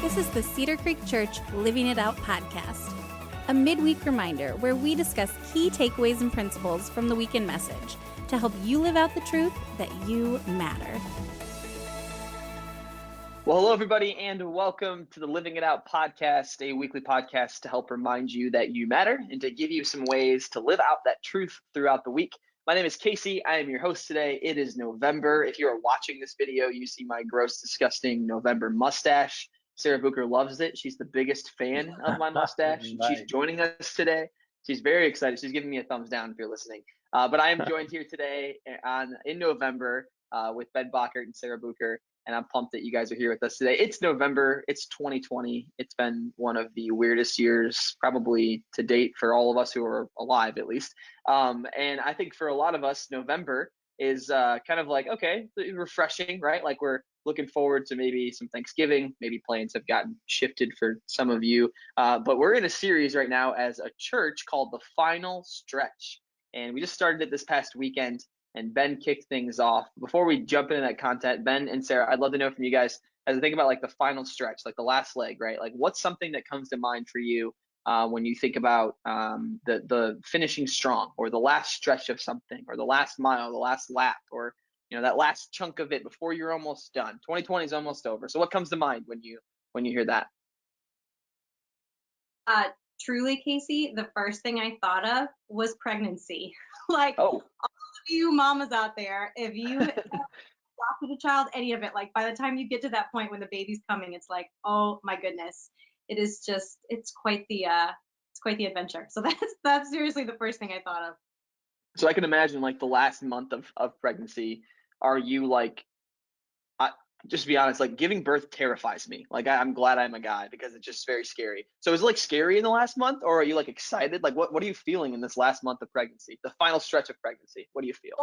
This is the Cedar Creek Church Living It Out podcast, a midweek reminder where we discuss key takeaways and principles from the weekend message to help you live out the truth that you matter. Well, hello, everybody, and welcome to the Living It Out podcast, a weekly podcast to help remind you that you matter and to give you some ways to live out that truth throughout the week. My name is Casey. I am your host today. It is November. If you are watching this video, you see my gross, disgusting November mustache. Sarah Booker loves it. She's the biggest fan of my mustache. Nice. She's joining us today. She's very excited. She's giving me a thumbs down if you're listening. But I am joined here today in November with Ben Bockert and Sarah Booker. And I'm pumped that you guys are here with us today. It's November. It's 2020. It's been one of the weirdest years probably to date for all of us who are alive, at least. And I think for a lot of us, November is kind of like, okay, refreshing, right? Like we're looking forward to maybe some Thanksgiving. Maybe plans have gotten shifted for some of you. But we're in a series right now as a church called The Final Stretch. And we just started it this past weekend. And Ben kicked things off. Before we jump into that content, Ben and Sarah, I'd love to know from you guys, as I think about like the final stretch, like the last leg, right? Like what's something that comes to mind for you when you think about the finishing strong, or the last stretch of something, or the last mile, the last lap, or that last chunk of it before you're almost done. 2020 is almost over. So what comes to mind when you hear that? Truly, Casey, the first thing I thought of was pregnancy. Like, oh. You mamas out there, if you adopted a child, any of it, like by the time you get to that point when the baby's coming, it's like, oh my goodness, it's quite the adventure. So that's seriously the first thing I thought of. So I can imagine like the last month of pregnancy, are you like, just to be honest, like giving birth terrifies me. Like I'm glad I'm a guy because it's just very scary. So is it like scary in the last month, or are you like excited? Like what are you feeling in this last month of pregnancy, the final stretch of pregnancy? What do you feel?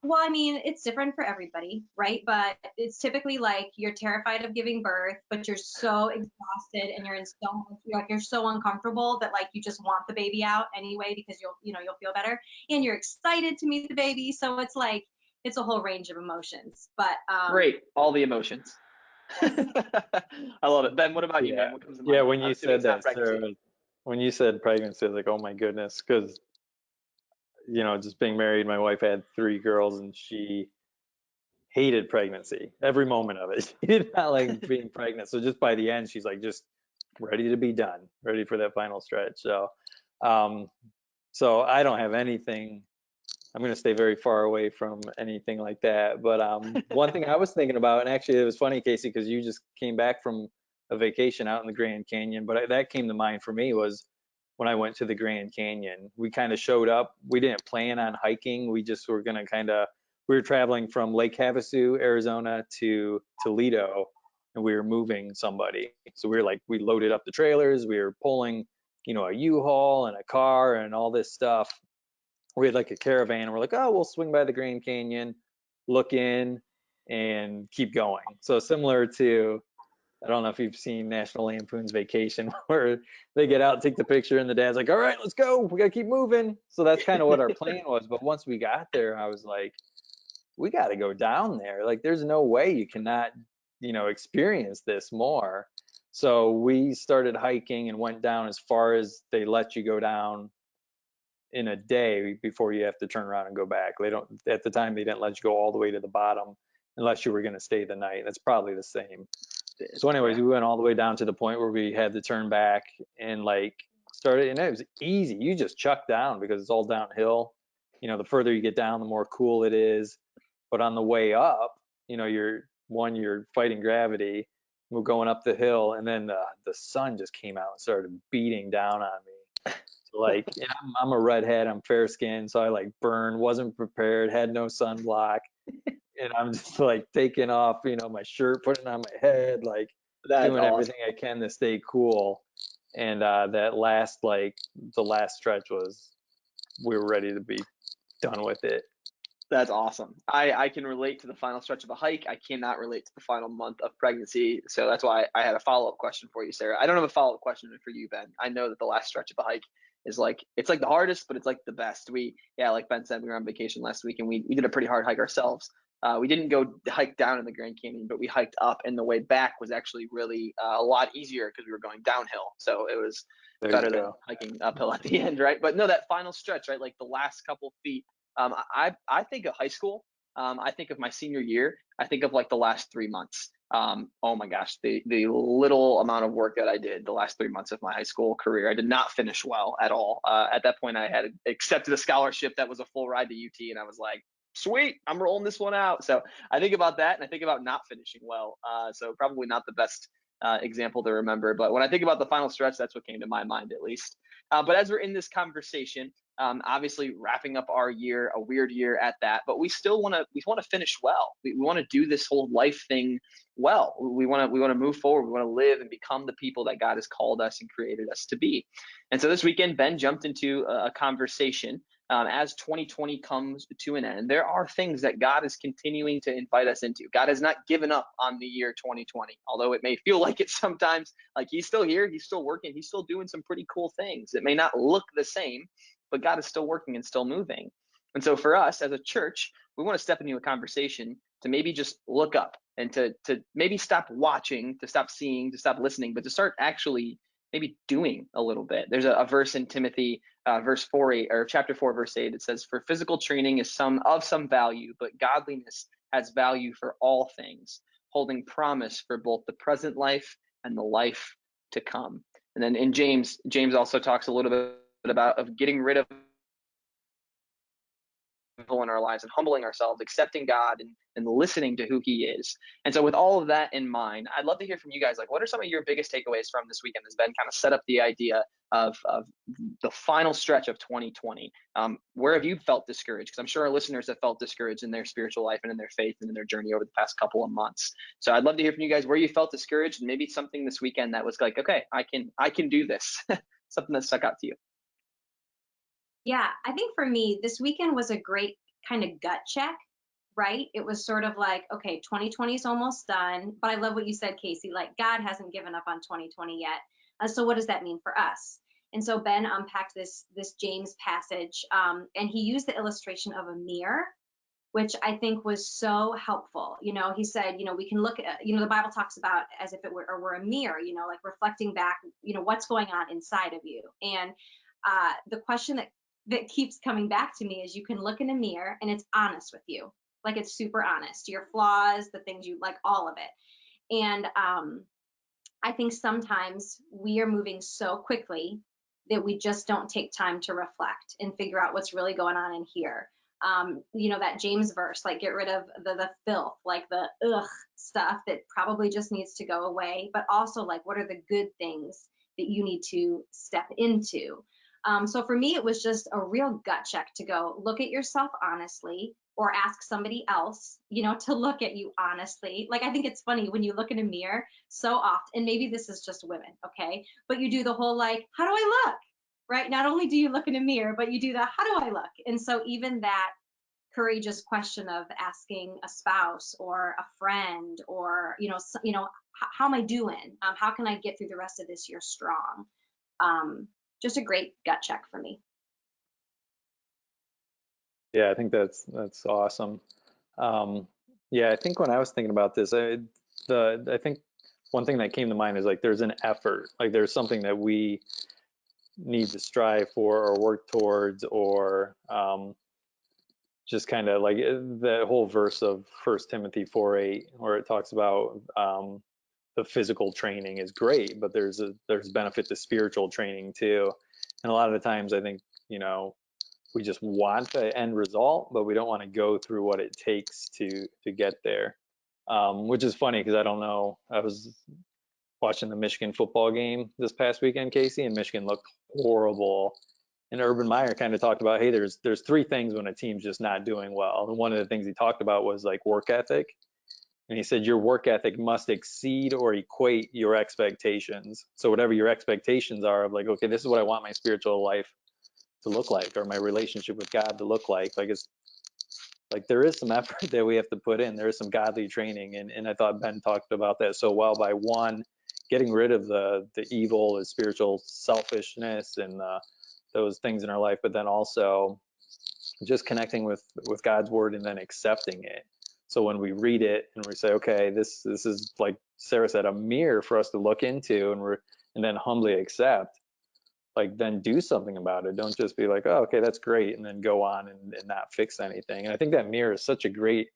Well, I mean, it's different for everybody, right? But it's typically like you're terrified of giving birth, but you're so exhausted and you're so uncomfortable that like you just want the baby out anyway because you'll feel better, and you're excited to meet the baby. So it's like it's a whole range of emotions. But great, all the emotions. I love it. Ben, what about you, man? What comes to mind? Yeah, when you said that, Sarah, when you said pregnancy, I was like, oh my goodness, because just being married, my wife had 3 girls and she hated pregnancy, every moment of it. She did not like being pregnant. So just by the end, she's like just ready to be done, ready for that final stretch. So so I don't have anything. I'm going to stay very far away from anything like that. But one thing I was thinking about, and actually it was funny, Casey, because you just came back from a vacation out in the Grand Canyon, but that came to mind for me was when I went to the Grand Canyon. We kind of showed up. We didn't plan on hiking. We just were going to we were traveling from Lake Havasu, Arizona to Toledo, and we were moving somebody. So we loaded up the trailers. We were pulling, a U-Haul and a car and all this stuff. We had like a caravan, and we're like, oh, we'll swing by the Grand Canyon, look in, and keep going. So similar to, I don't know if you've seen National Lampoon's Vacation, where they get out, take the picture, and the dad's like, all right, let's go. We got to keep moving. So that's kind of what our plan was. But once we got there, I was like, we got to go down there. Like, there's no way you cannot, experience this more. So we started hiking and went down as far as they let you go down in a day before you have to turn around and go back. They don't, at the time, they didn't let you go all the way to the bottom unless you were going to stay the night. That's probably the same. So anyways, we went all the way down to the point where we had to turn back and started, and it was easy. You just chuck down because it's all downhill. The further you get down, the more cool it is. But on the way up, you're fighting gravity. We're going up the hill, and then the sun just came out and started beating down on me. I'm a redhead, I'm fair skinned, so I burned, wasn't prepared, had no sunblock, and I'm just taking off, my shirt, putting it on my head, doing awesome. Everything I can to stay cool. And that last, the last stretch we were ready to be done with it. That's awesome. I can relate to the final stretch of a hike. I cannot relate to the final month of pregnancy. So that's why I had a follow-up question for you, Sarah. I don't have a follow-up question for you, Ben. I know that the last stretch of a hike is it's the hardest, but it's the best. Like Ben said, we were on vacation last week and we did a pretty hard hike ourselves. We didn't go hike down in the Grand Canyon, but we hiked up, and the way back was actually really a lot easier because we were going downhill. So it was better than hiking uphill at the end, right? But no, that final stretch, right? Like the last couple feet. I think of high school. I think of my senior year. I think of like the last 3 months. Oh my gosh, the little amount of work that I did the last 3 months of my high school career. I did not finish well at all. At that point, I had accepted a scholarship that was a full ride to UT, and I was like, sweet, I'm rolling this one out. So I think about that, and I think about not finishing well. So probably not the best example to remember. But when I think about the final stretch, that's what came to my mind, at least. But as we're in this conversation, obviously wrapping up our year, a weird year at that, but we still want to finish well. We want to do this whole life thing well. We want to move forward. We want to live and become the people that God has called us and created us to be. And so this weekend, Ben jumped into a conversation. As 2020 comes to an end, there are things that God is continuing to invite us into. God has not given up on the year 2020, although it may feel like it sometimes. Like he's still here, he's still working, he's still doing some pretty cool things. It may not look the same, but God is still working and still moving. And so for us as a church, we want to step into a conversation to maybe just look up and to maybe stop watching, to stop seeing, to stop listening, but to start actually maybe doing a little bit. There's a verse in Timothy, verse 4:8, or chapter 4, verse 8. It says, "For physical training is of some value, but godliness has value for all things, holding promise for both the present life and the life to come." And then in James also talks a little bit about of getting rid of in our lives and humbling ourselves, accepting God and listening to who he is. And so with all of that in mind, I'd love to hear from you guys. Like, what are some of your biggest takeaways from this weekend as Ben kind of set up the idea of the final stretch of 2020? Where have you felt discouraged? Because I'm sure our listeners have felt discouraged in their spiritual life and in their faith and in their journey over the past couple of months. So I'd love to hear from you guys where you felt discouraged, and maybe something this weekend that was like, okay, I can do this. Something that stuck out to you. Yeah, I think for me, this weekend was a great kind of gut check, right? It was sort of like, okay, 2020 is almost done, but I love what you said, Casey, like God hasn't given up on 2020 yet. So what does that mean for us? And so Ben unpacked this James passage, and he used the illustration of a mirror, which I think was so helpful. You know, he said, you know, we can look at, you know, the Bible talks about as if it were a mirror, you know, like reflecting back, you know, what's going on inside of you. And the question that keeps coming back to me is, you can look in a mirror and it's honest with you. Like it's super honest, your flaws, the things you like, all of it. And I think sometimes we are moving so quickly that we just don't take time to reflect and figure out what's really going on in here. You know, that James verse, like get rid of the filth, like the ugh stuff that probably just needs to go away, but also like, what are the good things that you need to step into? So for me, it was just a real gut check to go look at yourself honestly, or ask somebody else, you know, to look at you honestly. Like, I think it's funny when you look in a mirror so often, and maybe this is just women, okay? But you do the whole like, how do I look? Right? Not only do you look in a mirror, but you do the, how do I look? And so even that courageous question of asking a spouse or a friend, or, how am I doing? How can I get through the rest of this year strong? Just a great gut check for me. Yeah, I think that's awesome. Yeah, I think when I was thinking about this, I think one thing that came to mind is like there's an effort, like there's something that we need to strive for or work towards, or just kind of like the whole verse of 1 Timothy 4:8, where it talks about the physical training is great, but there's benefit to spiritual training too. And a lot of the times I think, we just want the end result, but we don't want to go through what it takes to get there. Which is funny because I don't know, I was watching the Michigan football game this past weekend, Casey, and Michigan looked horrible. And Urban Meyer kind of talked about, hey, there's three things when a team's just not doing well. And one of the things he talked about was like work ethic. And he said your work ethic must exceed or equate your expectations. So whatever your expectations are of like, okay, this is what I want my spiritual life to look like, or my relationship with God to look like it's like there is some effort that we have to put in. There is some godly training. And I thought Ben talked about that so well by one, getting rid of the evil, the spiritual selfishness and those things in our life, but then also just connecting with God's word and then accepting it. So when we read it and we say, okay, this is, like Sarah said, a mirror for us to look into, and then humbly accept, like, then do something about it. Don't just be like, oh, okay, that's great, and then go on and not fix anything. And I think that mirror is such a great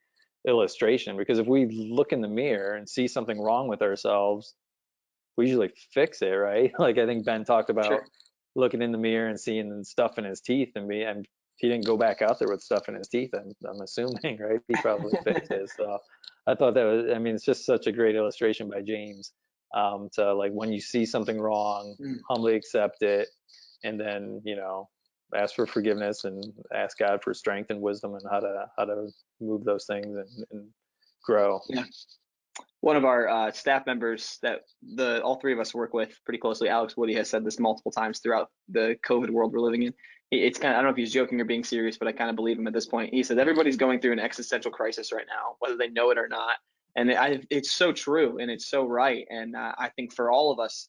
illustration, because if we look in the mirror and see something wrong with ourselves, we usually fix it, right? Like, I think Ben talked about Sure. looking in the mirror and seeing stuff in his teeth, and he didn't go back out there with stuff in his teeth. I'm assuming, right? He probably fixed it. So I thought that was, I mean, it's just such a great illustration by James, to, like, when you see something wrong, Mm. humbly accept it, and then, ask for forgiveness and ask God for strength and wisdom and how to move those things and grow. Yeah. One of our staff members that all three of us work with pretty closely, Alex Woody, has said this multiple times throughout the COVID world we're living in. It's kind of, I don't know if he's joking or being serious, but I kind of believe him at this point. He said everybody's going through an existential crisis right now, whether they know it or not. And it's so true, and it's so right. And I think for all of us,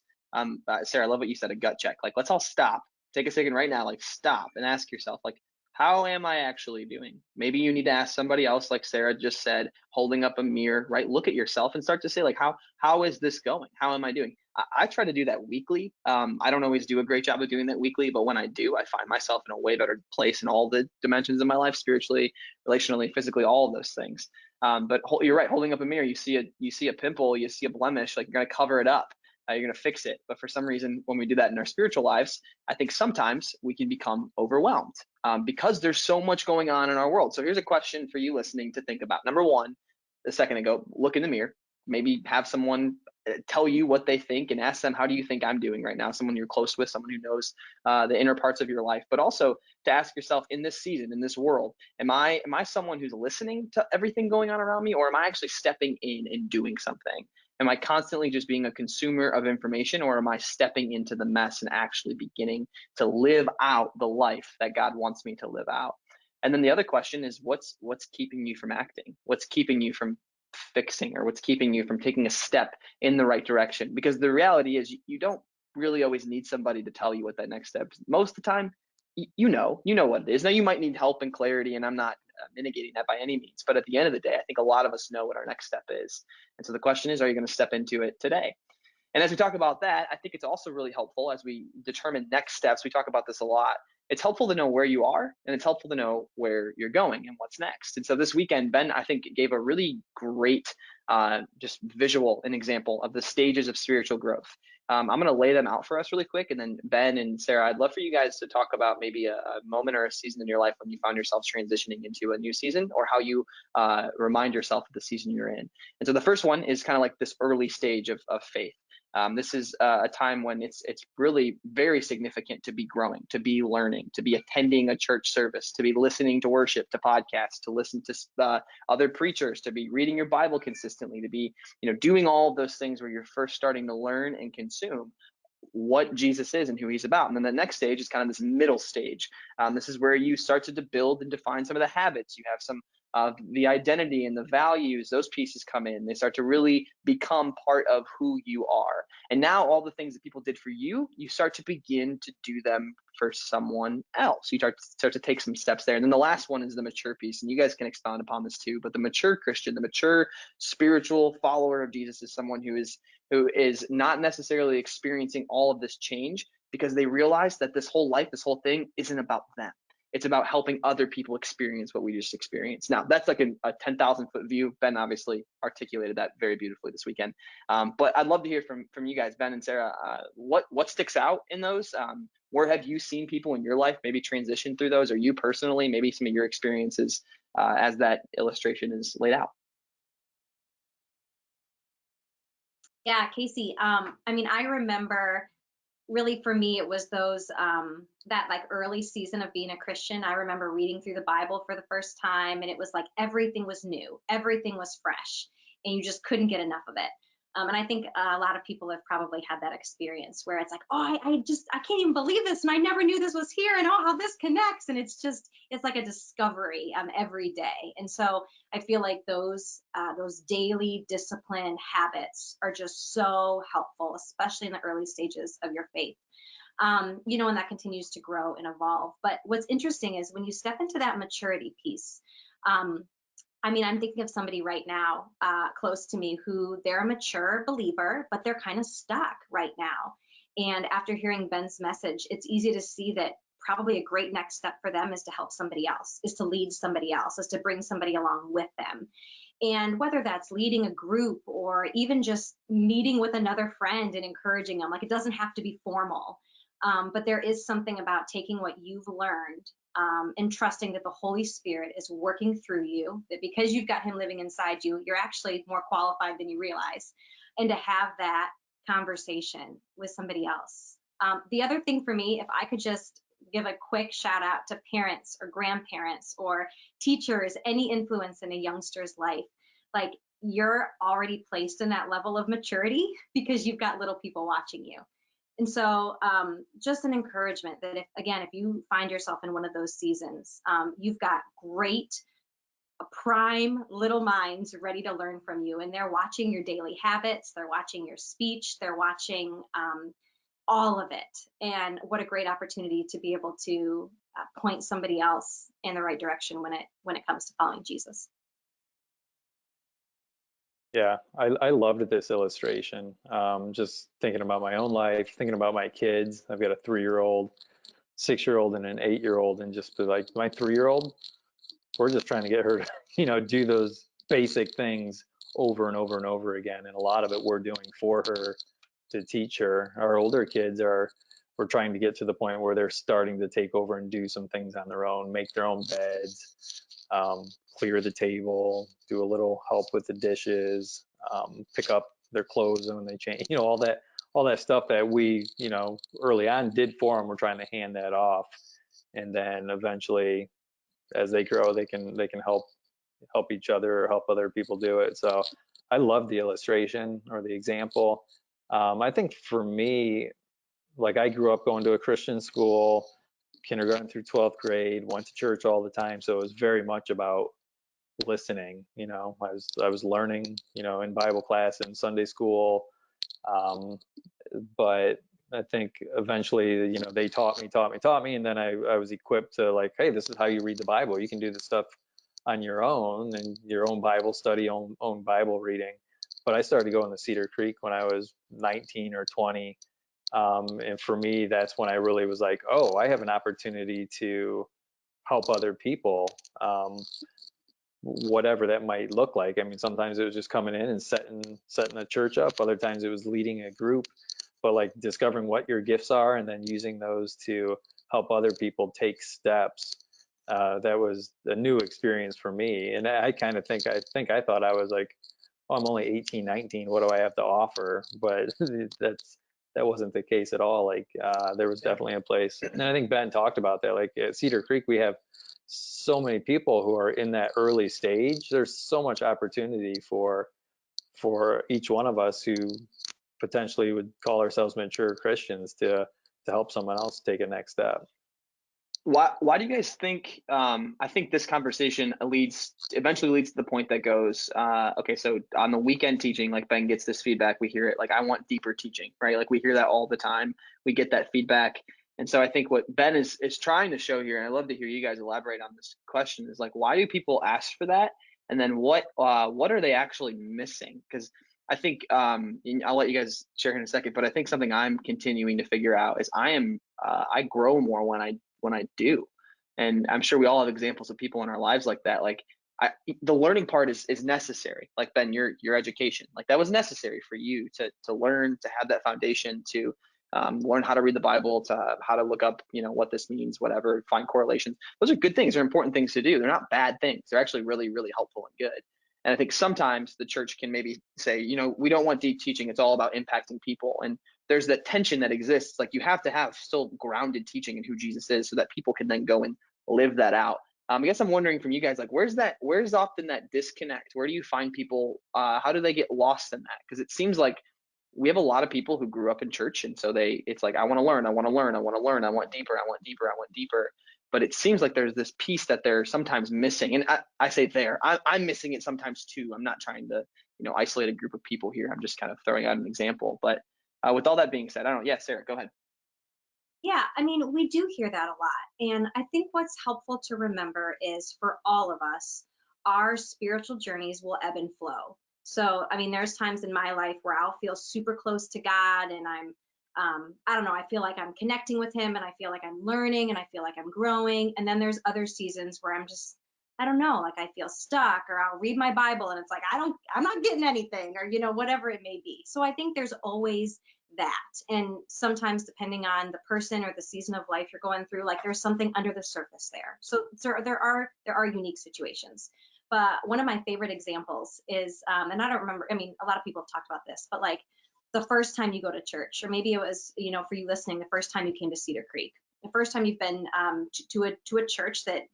Sarah, I love what you said, a gut check. Like, let's all stop, take a second right now, like stop and ask yourself, like, how am I actually doing? Maybe you need to ask somebody else, like Sarah just said, holding up a mirror, right? Look at yourself and start to say, like, how is this going? How am I doing? I try to do that weekly. I don't always do a great job of doing that weekly, but when I do, I find myself in a way better place in all the dimensions of my life, spiritually, relationally, physically, all of those things. But you're right. Holding up a mirror, you see a pimple, you see a blemish, like, you're gonna cover it up. You're going to fix it. But for some reason, when we do that in our spiritual lives, I think sometimes we can become overwhelmed because there's so much going on in our world. So here's a question for you listening to think about. Number one, a second ago, look in the mirror, maybe have someone tell you what they think and ask them, how do you think I'm doing right now? Someone you're close with, someone who knows the inner parts of your life, but also to ask yourself, in this season, in this world, am I someone who's listening to everything going on around me, or am I actually stepping in and doing something? Am I constantly just being a consumer of information, or am I stepping into the mess and actually beginning to live out the life that God wants me to live out? And then the other question is, what's keeping you from acting? What's keeping you from fixing, or what's keeping you from taking a step in the right direction? Because the reality is, you don't really always need somebody to tell you what that next step is. Most of the time, you know what it is. Now, you might need help and clarity, and I'm not mitigating that by any means. But at the end of the day, I think a lot of us know what our next step is. And so the question is, are you going to step into it today? And as we talk about that, I think it's also really helpful as we determine next steps. We talk about this a lot. It's helpful to know where you are, and it's helpful to know where you're going and what's next. And so this weekend, Ben, I think, gave a really great just visual and example of the stages of spiritual growth. I'm going to lay them out for us really quick. And then Ben and Sarah, I'd love for you guys to talk about maybe a moment or a season in your life when you found yourselves transitioning into a new season, or how you remind yourself of the season you're in. And so the first one is kind of like this early stage of faith. This is a time when it's really very significant to be growing, to be learning, to be attending a church service, to be listening to worship, to podcasts, to listen to other preachers, to be reading your Bible consistently, to be doing all of those things where you're first starting to learn and consume what Jesus is and who he's about. And then the next stage is kind of this middle stage. This is where you start to build and define some of the habits. You have some of the identity and the values, those pieces come in. They start to really become part of who you are. And now all the things that people did for you, you start to begin to do them for someone else. You start to take some steps there. And then the last one is the mature piece. And you guys can expound upon this too. But the mature Christian, the mature spiritual follower of Jesus, is someone who is not necessarily experiencing all of this change because they realize that this whole life, this whole thing isn't about them. It's about helping other people experience what we just experienced. Now, that's like a 10,000-foot view. Ben obviously articulated that very beautifully this weekend. But I'd love to hear from you guys, Ben and Sarah. What sticks out in those? Where have you seen people in your life maybe transition through those, or you personally, maybe some of your experiences as that illustration is laid out? Yeah, Casey. I mean, I remember really for me, it was those that like early season of being a Christian. I remember reading through the Bible for the first time, and it was like everything was new, everything was fresh, and you just couldn't get enough of it. And I think a lot of people have probably had that experience where it's like, oh, I can't even believe this, and I never knew this was here, and oh, how this connects, and it's like a discovery every day. And so I feel like those daily discipline habits are just so helpful, especially in the early stages of your faith. And that continues to grow and evolve. But what's interesting is when you step into that maturity piece, I mean, I'm thinking of somebody right now close to me who they're a mature believer, but they're kind of stuck right now. And after hearing Ben's message, it's easy to see that probably a great next step for them is to help somebody else, is to lead somebody else, is to bring somebody along with them. And whether that's leading a group or even just meeting with another friend and encouraging them, like it doesn't have to be formal. But there is something about taking what you've learned and trusting that the Holy Spirit is working through you, that because you've got Him living inside you, you're actually more qualified than you realize, and to have that conversation with somebody else. The other thing for me, if I could just give a quick shout out to parents or grandparents or teachers, any influence in a youngster's life, like you're already placed in that level of maturity because you've got little people watching you. And so just an encouragement that if you find yourself in one of those seasons, you've got great prime little minds ready to learn from you. And they're watching your daily habits. They're watching your speech. They're watching all of it. And what a great opportunity to be able to point somebody else in the right direction when it comes to following Jesus. Yeah, I loved this illustration. Just thinking about my own life, thinking about my kids. I've got a 3-year-old, 6-year-old, and an 8-year-old, and just like my 3-year-old, we're just trying to get her to, do those basic things over and over and over again. And a lot of it we're doing for her to teach her. Our older kids we're trying to get to the point where they're starting to take over and do some things on their own, make their own beds, clear the table, do a little help with the dishes, pick up their clothes when they change, all that stuff that we, early on did for them. We're trying to hand that off. And then eventually, as they grow, they can help each other or help other people do it. So I love the illustration or the example. I think for me, like I grew up going to a Christian school, kindergarten through 12th grade, went to church all the time. So it was very much about listening. I was learning, in Bible class and Sunday school. But I think eventually, they taught me, and then I was equipped to like, hey, this is how you read the Bible. You can do this stuff on your own and your own Bible study, own Bible reading. But I started going to Cedar Creek when I was 19 or 20. And for me, that's when I really was like, oh, I have an opportunity to help other people, whatever that might look like. I mean, sometimes it was just coming in and setting a church up. Other times it was leading a group. But like discovering what your gifts are and then using those to help other people take steps. That was a new experience for me. And I kind of think I thought I was like, oh, I'm only 18, 19. What do I have to offer? But that wasn't the case at all. Like there was definitely a place. And I think Ben talked about that. Like at Cedar Creek, we have so many people who are in that early stage. There's so much opportunity for each one of us who potentially would call ourselves mature Christians to help someone else take a next step. Why do you guys think, I think this conversation eventually leads to the point that goes, okay, so on the weekend teaching, like Ben gets this feedback, we hear it, like, I want deeper teaching, right? Like we hear that all the time, we get that feedback. And so I think what Ben is trying to show here, and I'd love to hear you guys elaborate on this question, is like, why do people ask for that? And then what are they actually missing? Because I think, I'll let you guys share in a second, but I think something I'm continuing to figure out is I grow more when I do. And I'm sure we all have examples of people in our lives like that. Like the learning part is necessary. Like Ben, your education, like that was necessary for you to learn, to have that foundation, to learn how to read the Bible, to how to look up, what this means, whatever, find correlations. Those are good things. They're important things to do. They're not bad things. They're actually really, really helpful and good. And I think sometimes the church can maybe say, we don't want deep teaching. It's all about impacting people. And there's that tension that exists. Like you have to have still grounded teaching in who Jesus is so that people can then go and live that out. I guess I'm wondering from you guys, like, where's often that disconnect? Where do you find people? How do they get lost in that? Because it seems like we have a lot of people who grew up in church. And so it's like, I want to learn. I want want deeper. But it seems like there's this piece that they're sometimes missing. And I say I'm missing it sometimes too. I'm not trying to, isolate a group of people here. I'm just kind of throwing out an example. But with all that being said, I don't know. Yeah, Sarah, go ahead. Yeah, I mean, we do hear that a lot. And I think what's helpful to remember is for all of us, our spiritual journeys will ebb and flow. So, I mean, there's times in my life where I'll feel super close to God, and I don't know, I feel like I'm connecting with him, and I feel like I'm learning, and I feel like I'm growing. And then there's other seasons where I'm just, I don't know, like I feel stuck, or I'll read my Bible and it's like, I'm not getting anything, or, whatever it may be. So I think there's always that. And sometimes depending on the person or the season of life you're going through, like there's something under the surface there. So there are unique situations. But one of my favorite examples is, and I don't remember, I mean, a lot of people have talked about this, but like the first time you go to church, or maybe it was, for you listening, the first time you came to Cedar Creek, the first time you've been to a church that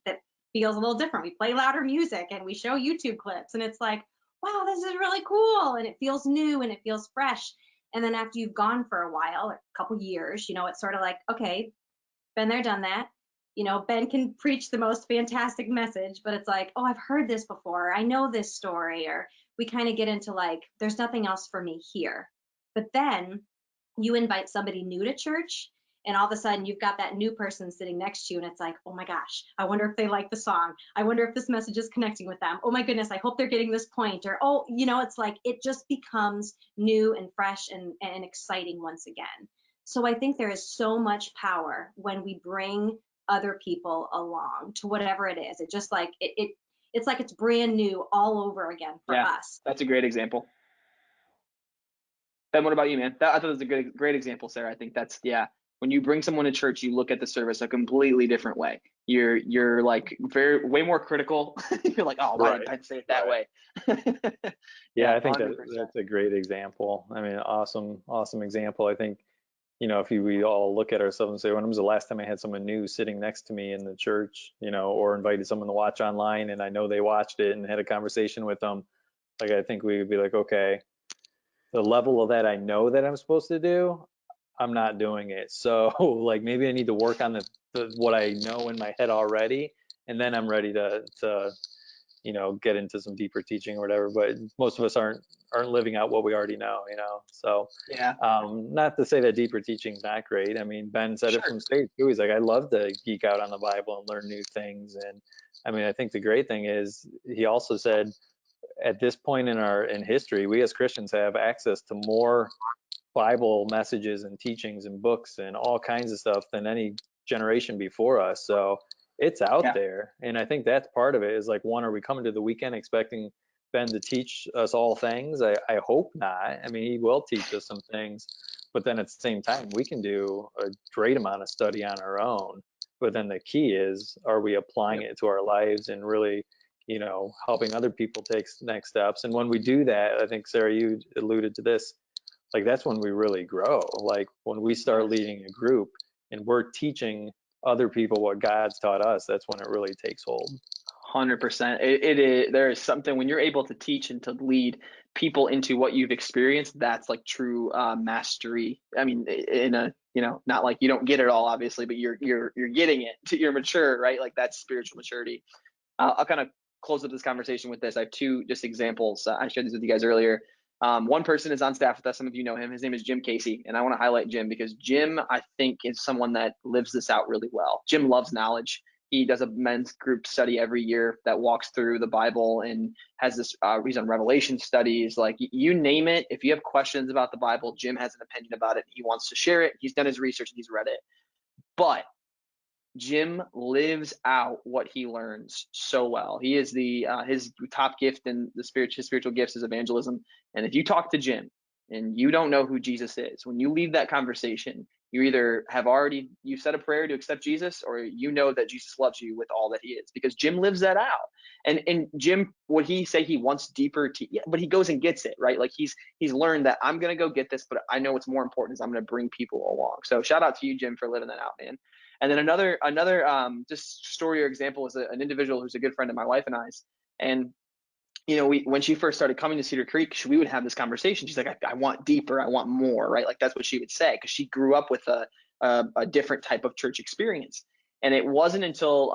feels a little different. We play louder music and we show YouTube clips, and it's like, wow, this is really cool, and it feels new and it feels fresh. And then after you've gone for a while, a couple years, it's sort of like, okay, been there, done that. Ben can preach the most fantastic message, but it's like, oh, I've heard this before. I know this story. Or we kind of get into like, there's nothing else for me here. But then you invite somebody new to church, and all of a sudden you've got that new person sitting next to you, and it's like, oh my gosh, I wonder if they like the song. I wonder if this message is connecting with them. Oh my goodness, I hope they're getting this point. Or, oh, it's like, it just becomes new and fresh and exciting once again. So I think there is so much power when we bring other people along to whatever it is. It just like, it's like it's brand new all over again for us. That's a great example. Ben, what about you, man? I thought it was a great example, Sarah. I think that's, when you bring someone to church, you look at the service a completely different way. You're like way more critical. You're like, oh, why did Ben say it that way? I think 100%. that's a great example. I mean, awesome example. I think, if we all look at ourselves and say, when was the last time I had someone new sitting next to me in the church, or invited someone to watch online, and I know they watched it and had a conversation with them, like, I think we would be like, okay, the level of that I know that I'm supposed to do, I'm not doing it. So like, maybe I need to work on what I know in my head already, and then I'm ready to get into some deeper teaching or whatever. But most of us aren't living out what we already know, so not to say that deeper teaching's not great. I mean, Ben said it from stage too. He's like, I love to geek out on the Bible and learn new things. And I mean, I think the great thing is, he also said, at this point in history, we as Christians have access to more Bible messages and teachings and books and all kinds of stuff than any generation before us. So it's out there. And I think that's part of it, is like, one, are we coming to the weekend expecting Ben to teach us all things? I hope not. I mean, he will teach us some things, but then at the same time, we can do a great amount of study on our own. But then the key is, are we applying it to our lives and really, helping other people take next steps? And when we do that, I think, Sarah, you alluded to this, like, that's when we really grow. Like, when we start leading a group and we're teaching other people what God's taught us, that's when it really takes hold. 100%. It is. There is something when you're able to teach and to lead people into what you've experienced. That's like true mastery. I mean, in a not like you don't get it all, obviously, but you're getting it. You're mature, right? Like, that's spiritual maturity. I'll kind of close up this conversation with this. I have two just examples. I shared these with you guys earlier. One person is on staff with us. Some of you know him. His name is Jim Casey. And I want to highlight Jim because Jim, I think, is someone that lives this out really well. Jim loves knowledge. He does a men's group study every year that walks through the Bible and has this, he's on Revelation studies. Like, you name it. If you have questions about the Bible, Jim has an opinion about it. He wants to share it. He's done his research and he's read it. But Jim lives out what he learns so well. He is his top gift in his spiritual gifts is evangelism. And if you talk to Jim and you don't know who Jesus is, when you leave that conversation, you either you said a prayer to accept Jesus, or you know that Jesus loves you with all that he is, because Jim lives that out. And Jim, would he say he wants deeper but he goes and gets it, right? Like, he's learned that I'm going to go get this, but I know what's more important is I'm going to bring people along. So shout out to you, Jim, for living that out, man. And then another just story or example is an individual who's a good friend of my wife and I's. And when she first started coming to Cedar Creek, we would have this conversation. She's like, I want deeper, I want more, right? Like, that's what she would say, because she grew up with a different type of church experience. And it wasn't until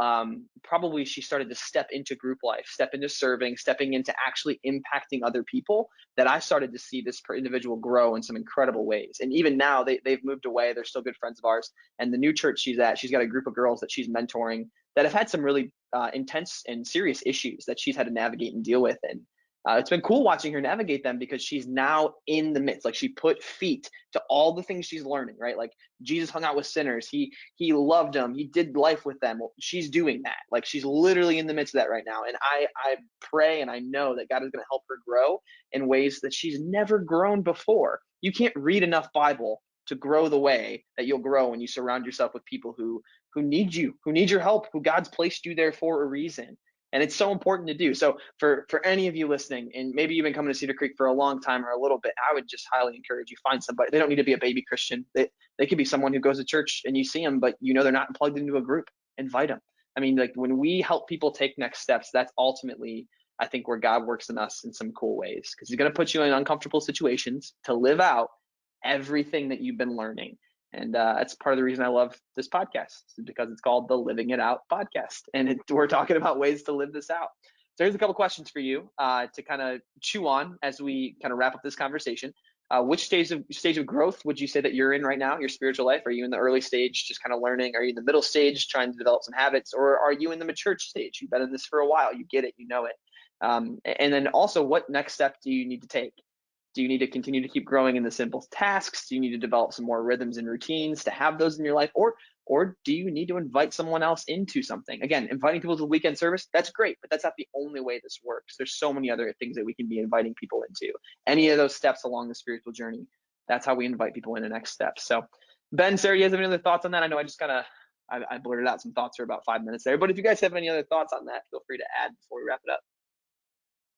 probably she started to step into group life, step into serving, stepping into actually impacting other people, that I started to see this individual grow in some incredible ways. And even now, they've moved away. They're still good friends of ours. And the new church she's at, she's got a group of girls that she's mentoring that have had some really intense and serious issues that she's had to navigate and deal with. And it's been cool watching her navigate them because she's now in the midst. Like, she put feet to all the things she's learning, right? Like, Jesus hung out with sinners. He loved them. He did life with them. Well, she's doing that. Like, she's literally in the midst of that right now. And I pray and I know that God is going to help her grow in ways that she's never grown before. You can't read enough Bible to grow the way that you'll grow when you surround yourself with people who need you, who need your help, who God's placed you there for a reason. And it's so important to do. So for any of you listening, and maybe you've been coming to Cedar Creek for a long time or a little bit, I would just highly encourage you, find somebody. They don't need to be a baby Christian. They could be someone who goes to church and you see them, but you know they're not plugged into a group. Invite them. I mean, like, when we help people take next steps, that's ultimately, I think, where God works in us in some cool ways, because he's going to put you in uncomfortable situations to live out everything that you've been learning. And that's part of the reason I love this podcast, because it's called the Living It Out podcast. And we're talking about ways to live this out. So here's a couple questions for you to kind of chew on as we kind of wrap up this conversation. Which stage of growth would you say that you're in right now, your spiritual life? Are you in the early stage, just kind of learning? Are you in the middle stage, trying to develop some habits? Or are you in the mature stage? You've been in this for a while. You get it. You know it. And then also, what next step do you need to take? Do you need to continue to keep growing in the simple tasks? Do you need to develop some more rhythms and routines to have those in your life? Or do you need to invite someone else into something? Again, inviting people to the weekend service, that's great, but that's not the only way this works. There's so many other things that we can be inviting people into. Any of those steps along the spiritual journey, that's how we invite people in the next steps. So Ben, Sarah, you guys have any other thoughts on that? I know I just kind of, I blurted out some thoughts for about 5 minutes there, but if you guys have any other thoughts on that, feel free to add before we wrap it up.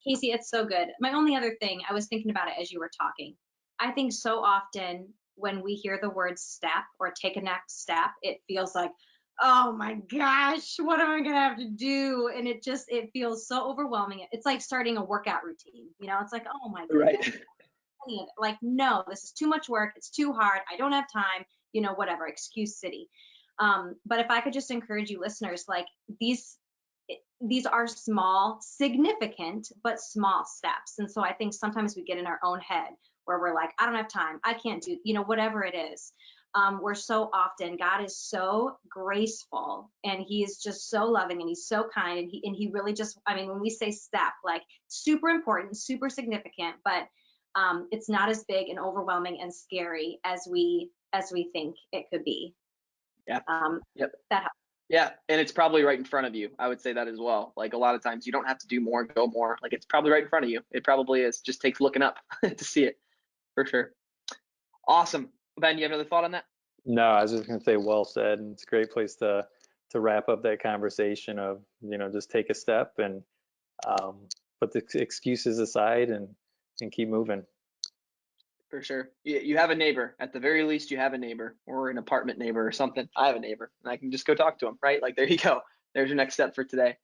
Casey, it's so good. My only other thing, I was thinking about it as you were talking. I think so often when we hear the word step or take a next step, it feels like, oh my gosh, what am I going to have to do? And it feels so overwhelming. It's like starting a workout routine. You know, it's like, oh my goodness. Right. Like, no, this is too much work. It's too hard. I don't have time, whatever, excuse city. But if I could just encourage you listeners, like, these are small, significant, but small steps. And so I think sometimes we get in our own head where we're like, I don't have time. I can't do, whatever it is. We're so often, God is so graceful and he is just so loving and he's so kind. And he really just, I mean, when we say step, like, super important, super significant, but it's not as big and overwhelming and scary as we think it could be. Yeah. Yep. That helps. Yeah, and it's probably right in front of you. I would say that as well. Like, a lot of times you don't have to do more, go more. Like, it's probably right in front of you. It probably is. Just takes looking up to see it, for sure. Awesome. Ben, you have another thought on that? No, I was just going to say, well said. And it's a great place to wrap up that conversation of, just take a step and put the excuses aside and keep moving. For sure. You have a neighbor. At the very least, you have a neighbor, or an apartment neighbor or something. I have a neighbor and I can just go talk to him, right? Like, there you go. There's your next step for today.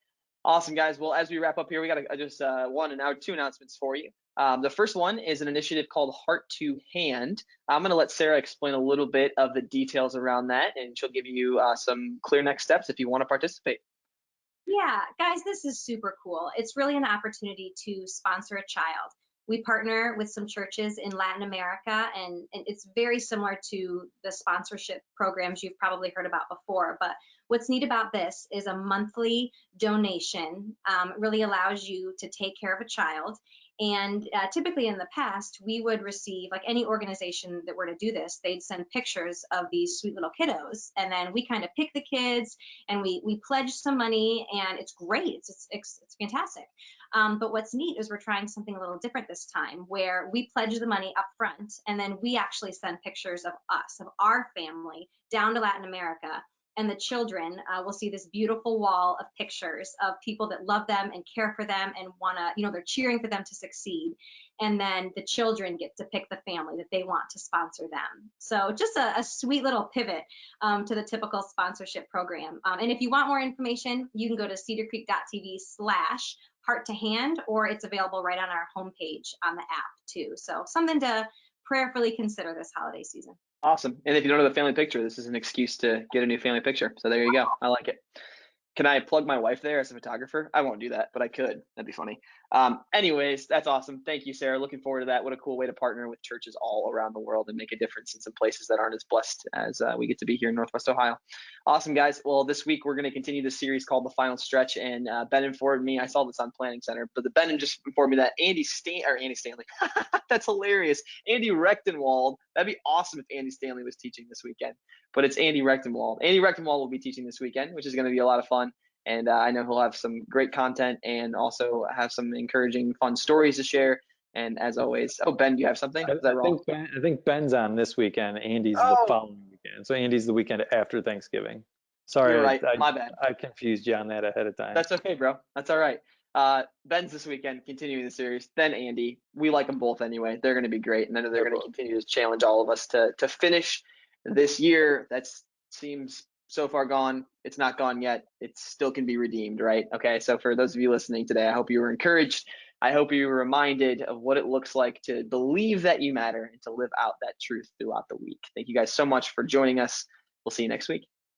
Awesome, guys. Well, as we wrap up here, we got just one and now two announcements for you. The first one is an initiative called Heart to Hand. I'm going to let Sarah explain a little bit of the details around that, and she'll give you some clear next steps if you want to participate. Yeah, guys, this is super cool. It's really an opportunity to sponsor a child. We partner with some churches in Latin America, and it's very similar to the sponsorship programs you've probably heard about before. But what's neat about this is a monthly donation really allows you to take care of a child. And typically in the past, we would receive, like any organization that were to do this, they'd send pictures of these sweet little kiddos. And then we kind of pick the kids and we pledge some money, and it's great. It's fantastic. But what's neat is we're trying something a little different this time, where we pledge the money up front, and then we actually send pictures of us, of our family, down to Latin America. And the children will see this beautiful wall of pictures of people that love them and care for them and want to, they're cheering for them to succeed. And then the children get to pick the family that they want to sponsor them. So just a sweet little pivot to the typical sponsorship program. And if you want more information, you can go to cedarcreek.tv/heart to hand, or it's available right on our homepage on the app too. So something to prayerfully consider this holiday season. Awesome. And if you don't have a family picture, this is an excuse to get a new family picture. So there you go. I like it. Can I plug my wife there as a photographer? I won't do that, but I could. That'd be funny. Anyways, that's awesome. Thank you, Sarah. Looking forward to that. What a cool way to partner with churches all around the world and make a difference in some places that aren't as blessed as we get to be here in Northwest Ohio. Awesome, guys. Well, this week we're going to continue this series called The Final Stretch, and Ben informed me, I saw this on Planning Center, but Ben just informed me that Andy Stanley, that's hilarious. Andy Rechtenwald, that'd be awesome if Andy Stanley was teaching this weekend, but it's Andy Rechtenwald. Andy Rechtenwald will be teaching this weekend, which is going to be a lot of fun. And I know he'll have some great content and also have some encouraging, fun stories to share. And as always, oh, Ben, do you have something? Is that wrong? I think Ben's on this weekend. Andy's the following weekend. So Andy's the weekend after Thanksgiving. Sorry, you're right. My bad. I confused you on that ahead of time. That's okay, bro. That's all right. Ben's this weekend, continuing the series. Then Andy. We like them both anyway. They're going to be great. And I know they're going to continue to challenge all of us to finish this year. That seems so far gone. It's not gone yet. It still can be redeemed, right? Okay, so for those of you listening today, I hope you were encouraged. I hope you were reminded of what it looks like to believe that you matter and to live out that truth throughout the week. Thank you guys so much for joining us. We'll see you next week.